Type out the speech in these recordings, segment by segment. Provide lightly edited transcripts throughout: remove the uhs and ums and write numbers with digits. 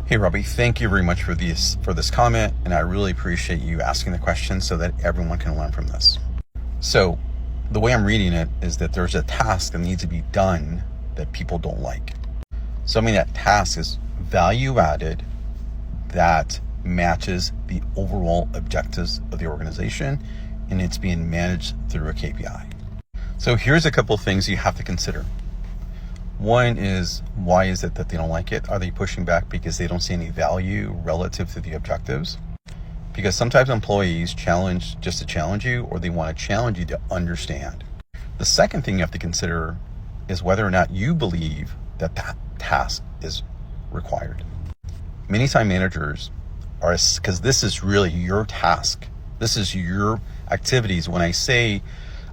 Hey Robbie, thank you very much for this comment, and I really appreciate you asking the question so that everyone can learn from this. So, the way I'm reading it is that there's a task that needs to be done that people don't like. So, I mean, that task is value added that matches the overall objectives of the organization, and it's being managed through a KPI. So, here's a couple of things you have to consider. One is, why is it that they don't like it? Are they pushing back because they don't see any value relative to the objectives? Because sometimes employees challenge just to challenge you, or they want to challenge you to understand. The second thing you have to consider is whether or not you believe that that task is required. Many time managers are, because this is really your task. This is your activities. When I say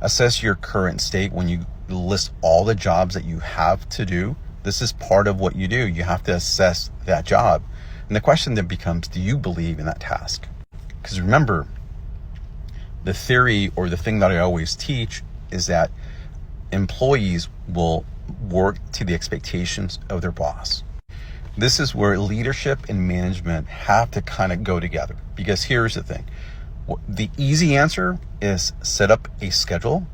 assess your current state, when you list all the jobs that you have to do, this is part of what you do. You have to assess that job. And the question then becomes, do you believe in that task? Because remember, the theory or the thing that I always teach is that employees will work to the expectations of their boss. This is where leadership and management have to kind of go together. Because here's the thing. The easy answer is set up a schedule,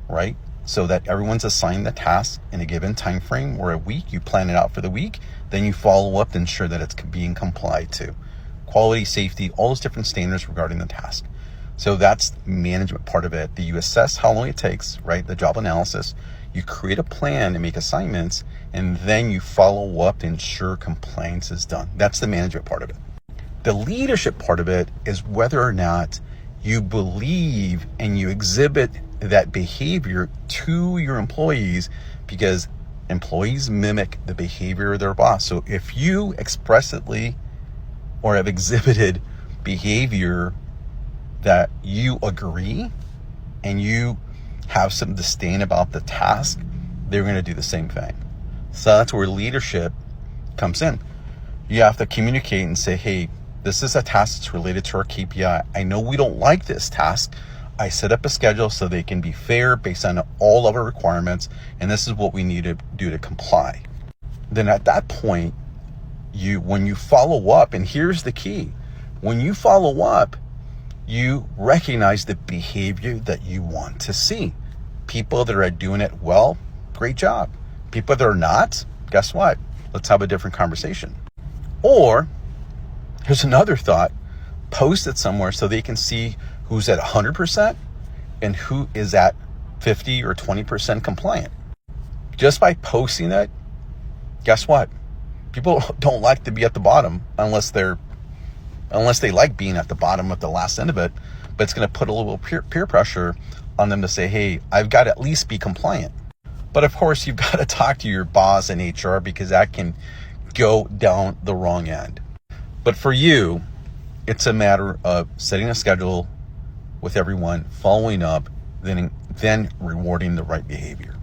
right? So that everyone's assigned the task in a given time frame or a week. You plan it out for the week, then you follow up to ensure that it's being complied to. Quality, safety, all those different standards regarding the task. So that's the management part of it. That you assess how long it takes, right? The job analysis. You create a plan and make assignments, and then you follow up to ensure compliance is done. That's the management part of it. The leadership part of it is whether or not you believe and you exhibit that behavior to your employees, because employees mimic the behavior of their boss. So if you expressly or have exhibited behavior that you agree and you have some disdain about the task, they're going to do the same thing. So that's where leadership comes in. You have to communicate and say, hey, this is a task that's related to our KPI. I know we don't like this task. I set up a schedule so they can be fair based on all of our requirements, and this is what we need to do to comply. Then at that point, when you follow up, and here's the key, when you follow up, you recognize the behavior that you want to see. People that are doing it well, great job. People that are not, guess what? Let's have a different conversation. Or here's another thought, post it somewhere so they can see who's at 100% and who is at 50 or 20% compliant. Just by posting it, guess what? People don't like to be at the bottom unless they like being at the bottom at the last end of it, but it's going to put a little peer pressure on them to say, hey, I've got to at least be compliant. But of course, you've got to talk to your boss in HR, because that can go down the wrong end. But for you, it's a matter of setting a schedule with everyone, following up, then rewarding the right behavior.